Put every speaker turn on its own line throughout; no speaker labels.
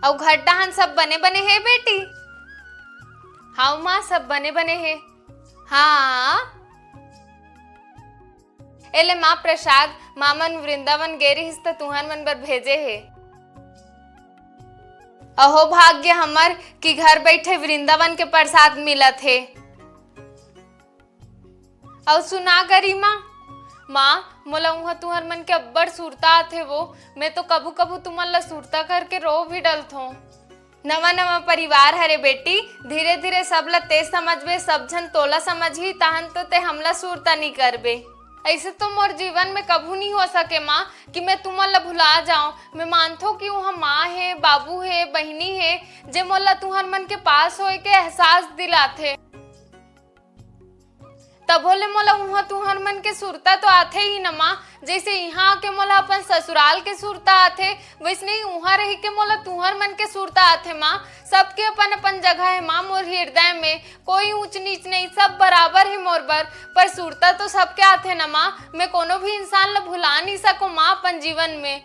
और घर डहान सब बने बने है बेटी? हाँ माँ, सब बने बने है। हाँ एले माँ प्रसाद मामन वृंदावन गे रहिस त तुहन मन बर भेजे है। अहो भाग्य हमर कि घर बैठे वृंदावन के प्रसाद मिलत है। और सुना गरिमा माँ, मोला उहा तुहर मन के अब्बड़ सुरता आथे वो। मैं तो कभू कभू तुमन ला सुरता करके रो भी डलथो। नवा नवा परिवार हरे बेटी, धीरे धीरे सब ला ते समझबे, सब जन तोला समझही तहन तो ते हमला सुरता नहीं करबे। ऐसे तो मोर जीवन में कभू नहीं हो सके माँ कि मैं तुमन ला भुला जाऊं। मैं मानथो कि वहाँ माँ है, बाबू है, बहनी है, जे मोला तुहर मन के पास होए के एहसास दिलाथे। तब बोले मोला उहाँ तुहर मन के सुरता तो आथे ही न माँ। जैसे यहाँ आके मोला अपन ससुराल के सुरता आथे, वैसे ही उहाँ रही के मोला तुहर मन के सुरता आथे माँ। सबके अपन अपन जगह है माँ मोर हृदय में, कोई ऊंच नीच नहीं, सब बराबर है मोर बर। पर सुरता तो सबके आथे न माँ। मैं कोनो भी इंसान ला भुला नहीं सकूं माँ अपन जीवन में।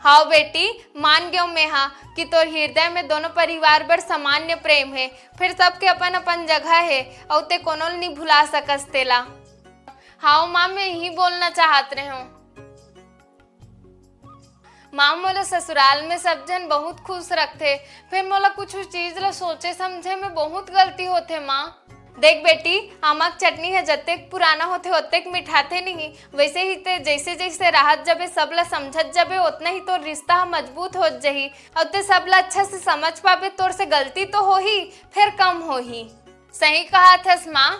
हाँ बेटी, मान गयो मैं हाँ कि तोर हृदय में दोनों परिवार बर सामान्य प्रेम है, फिर सबके अपन अपन जगह है और ते कोनो नहीं भुला सकस तेला। हाँ माँ, मैं यही बोलना चाहत रहे हूँ। माँ मोला ससुराल में सब जन बहुत खुश रखते, फिर मोला कुछ चीज ला सोचे समझे में बहुत गलती होते माँ। देख बेटी, आमक चटनी है जतेक पुराना होते ओतेक मिठाते नहीं। वैसे ही ते जैसे जैसे राहत जबे सबला समझत जबे उतना ही तोर रिश्ता मजबूत हो जही और ते सबला अच्छा से समझ पाबे। तोर से गलती तो हो ही, फिर कम हो ही। सही कहा थस माँ।